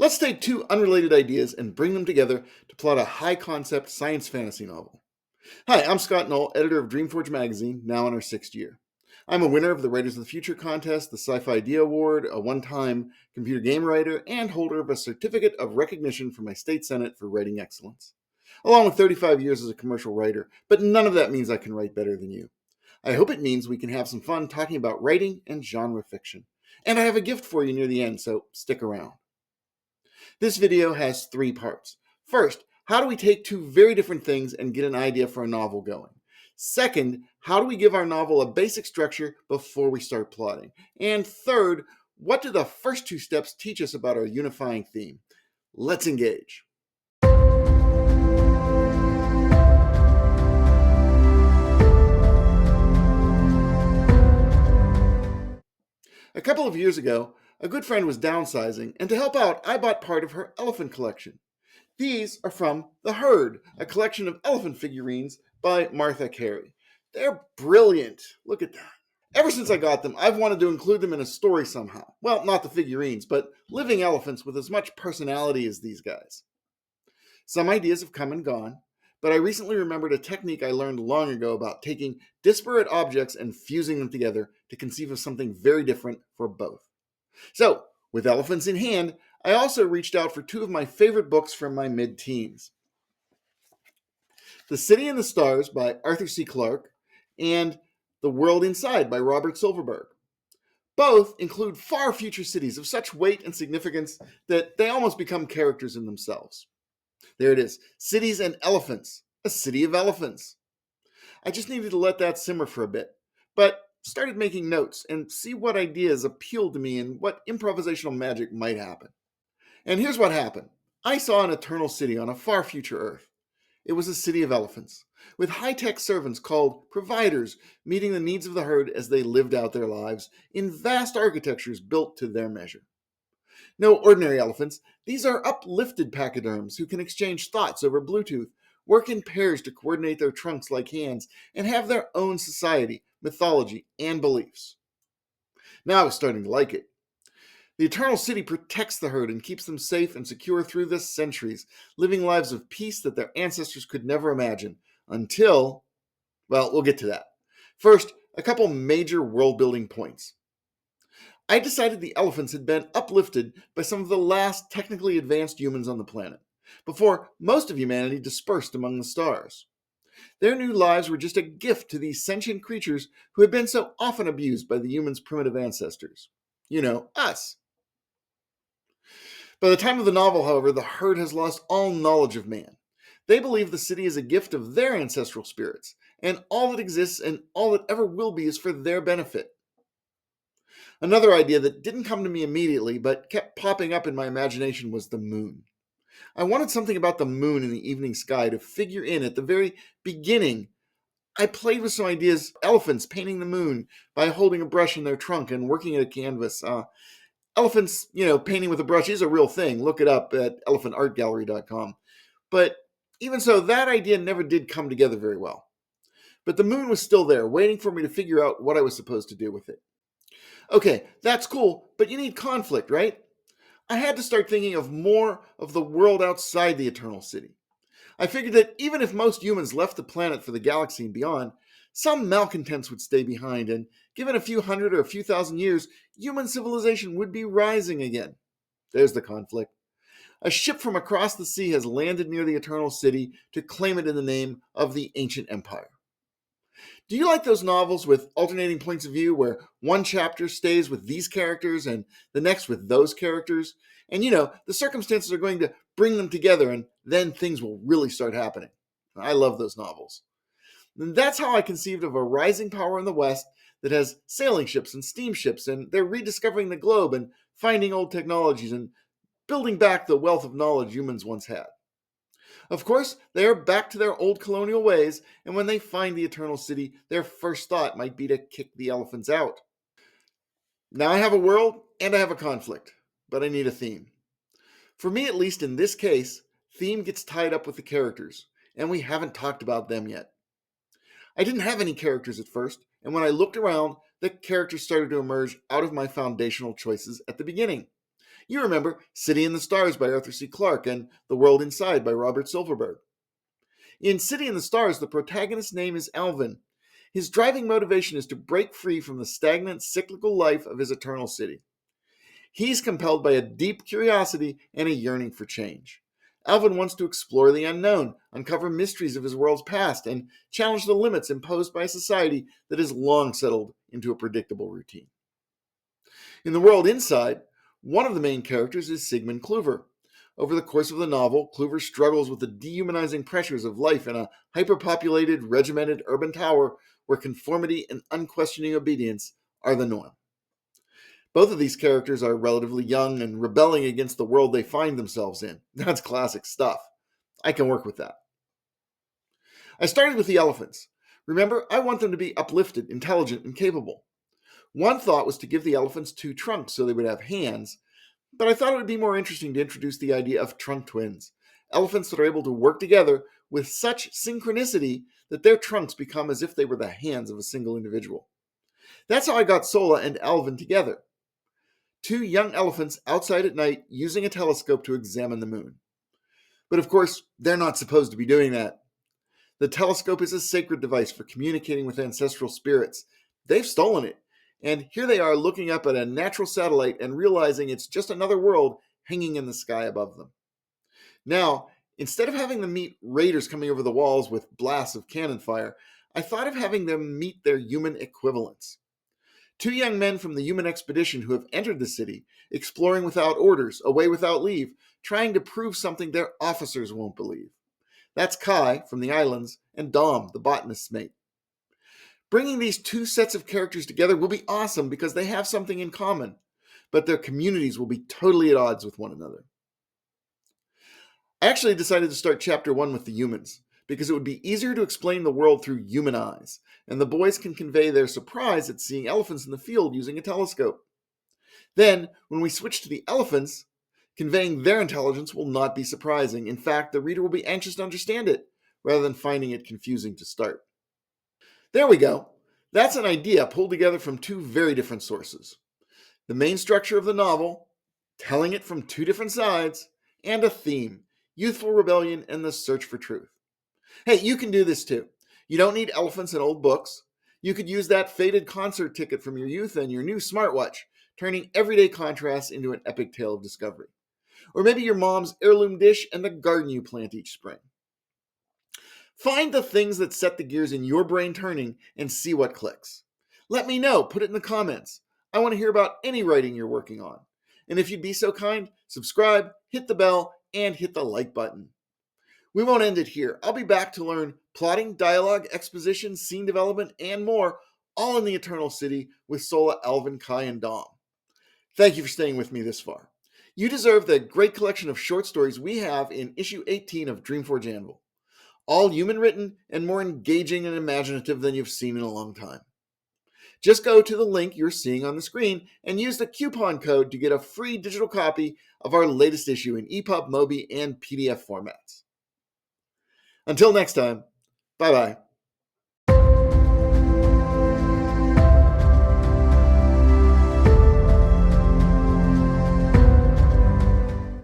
Let's take two unrelated ideas and bring them together to plot a high-concept science fantasy novel. Hi, I'm Scot Noel, editor of DreamForge Magazine, now in our sixth year. I'm a winner of the Writers of the Future contest, the Sci-Fi Idea Award, a one-time computer game writer, and holder of a certificate of recognition from my state senate for writing excellence, along with 35 years as a commercial writer, but none of that means I can write better than you. I hope it means we can have some fun talking about writing and genre fiction. And I have a gift for you near the end, so stick around. This video has three parts. First, how do we take two very different things and get an idea for a novel going? Second, how do we give our novel a basic structure before we start plotting? And third, what do the first two steps teach us about our unifying theme? Let's engage. A couple of years ago, a good friend was downsizing, and to help out, I bought part of her elephant collection. These are from The Herd, a collection of elephant figurines by Martha Carey. They're brilliant. Look at that. Ever since I got them, I've wanted to include them in a story somehow. Well, not the figurines, but living elephants with as much personality as these guys. Some ideas have come and gone, but I recently remembered a technique I learned long ago about taking disparate objects and fusing them together to conceive of something very different for both. So, with elephants in hand, I also reached out for two of my favorite books from my mid-teens. The City and the Stars by Arthur C. Clarke and The World Inside by Robert Silverberg. Both include far future cities of such weight and significance that they almost become characters in themselves. There it is, Cities and Elephants, a city of elephants. I just needed to let that simmer for a bit, but started making notes and see what ideas appealed to me and what improvisational magic might happen. And here's what happened. I saw an eternal city on a far future Earth. It was a city of elephants, with high-tech servants called providers meeting the needs of the herd as they lived out their lives in vast architectures built to their measure. No ordinary elephants, these are uplifted pachyderms who can exchange thoughts over Bluetooth, work in pairs to coordinate their trunks like hands, and have their own society, mythology, and beliefs. Now I was starting to like it. The Eternal City protects the herd and keeps them safe and secure through the centuries, living lives of peace that their ancestors could never imagine, until, well, we'll get to that. First, a couple major world-building points. I decided the elephants had been uplifted by some of the last technically advanced humans on the planet, before most of humanity dispersed among the stars. Their new lives were just a gift to these sentient creatures who had been so often abused by the humans' primitive ancestors. You know, us. By the time of the novel, however, the herd has lost all knowledge of man. They believe the city is a gift of their ancestral spirits, and all that exists and all that ever will be is for their benefit. Another idea that didn't come to me immediately, but kept popping up in my imagination was the moon. I wanted something about the moon in the evening sky to figure in at the very beginning. I played with some ideas, elephants painting the moon by holding a brush in their trunk and working at a canvas. Elephants, painting with a brush is a real thing. Look it up at elephantartgallery.com. But even so, that idea never did come together very well. But the moon was still there, waiting for me to figure out what I was supposed to do with it. Okay, that's cool, but you need conflict, right? I had to start thinking of more of the world outside the Eternal City. I figured that even if most humans left the planet for the galaxy and beyond, some malcontents would stay behind, and given a few hundred or a few thousand years, human civilization would be rising again. There's the conflict. A ship from across the sea has landed near the Eternal City to claim it in the name of the ancient empire. Do you like those novels with alternating points of view where one chapter stays with these characters and the next with those characters? And the circumstances are going to bring them together and then things will really start happening. I love those novels. And that's how I conceived of a rising power in the West that has sailing ships and steamships, and they're rediscovering the globe and finding old technologies and building back the wealth of knowledge humans once had. Of course, they are back to their old colonial ways, and when they find the Eternal City, their first thought might be to kick the elephants out. Now I have a world, and I have a conflict, but I need a theme. For me, at least in this case, theme gets tied up with the characters, and we haven't talked about them yet. I didn't have any characters at first, and when I looked around, the characters started to emerge out of my foundational choices at the beginning. You remember City in the Stars by Arthur C. Clarke and The World Inside by Robert Silverberg. In City in the Stars, the protagonist's name is Alvin. His driving motivation is to break free from the stagnant, cyclical life of his eternal city. He's compelled by a deep curiosity and a yearning for change. Alvin wants to explore the unknown, uncover mysteries of his world's past, and challenge the limits imposed by a society that has long settled into a predictable routine. In The World Inside, one of the main characters is Sigmund Kluver. Over the course of the novel, Kluver struggles with the dehumanizing pressures of life in a hyperpopulated, regimented urban tower where conformity and unquestioning obedience are the norm. Both of these characters are relatively young and rebelling against the world they find themselves in. That's classic stuff. I can work with that. I started with the elephants. Remember, I want them to be uplifted, intelligent, and capable. One thought was to give the elephants 2 trunks so they would have hands, but I thought it would be more interesting to introduce the idea of trunk twins, elephants that are able to work together with such synchronicity that their trunks become as if they were the hands of a single individual. That's how I got Sola and Alvin together. 2 young elephants outside at night using a telescope to examine the moon. But of course, they're not supposed to be doing that. The telescope is a sacred device for communicating with ancestral spirits. They've stolen it, and here they are looking up at a natural satellite and realizing it's just another world hanging in the sky above them. Now, instead of having them meet raiders coming over the walls with blasts of cannon fire, I thought of having them meet their human equivalents. 2 young men from the human expedition who have entered the city, exploring without orders, away without leave, trying to prove something their officers won't believe. That's Kai from the islands and Dom, the botanist's mate. Bringing these 2 sets of characters together will be awesome because they have something in common, but their communities will be totally at odds with one another. I actually decided to start chapter 1 with the humans, because it would be easier to explain the world through human eyes, and the boys can convey their surprise at seeing elephants in the field using a telescope. Then, when we switch to the elephants, conveying their intelligence will not be surprising. In fact, the reader will be anxious to understand it, rather than finding it confusing to start. There we go. That's an idea pulled together from 2 very different sources. The main structure of the novel, telling it from 2 different sides, and a theme, youthful rebellion and the search for truth. Hey, you can do this too. You don't need elephants and old books. You could use that faded concert ticket from your youth and your new smartwatch, turning everyday contrasts into an epic tale of discovery. Or maybe your mom's heirloom dish and the garden you plant each spring. Find the things that set the gears in your brain turning and see what clicks. Let me know. Put it in the comments. I want to hear about any writing you're working on. And if you'd be so kind, subscribe, hit the bell, and hit the like button. We won't end it here. I'll be back to learn plotting, dialogue, exposition, scene development, and more, all in the Eternal City with Sola, Alvin, Kai, and Dom. Thank you for staying with me this far. You deserve the great collection of short stories we have in issue 18 of DreamForge Anvil. All human-written and more engaging and imaginative than you've seen in a long time. Just go to the link you're seeing on the screen and use the coupon code to get a free digital copy of our latest issue in EPUB, MOBI, and PDF formats. Until next time, bye-bye.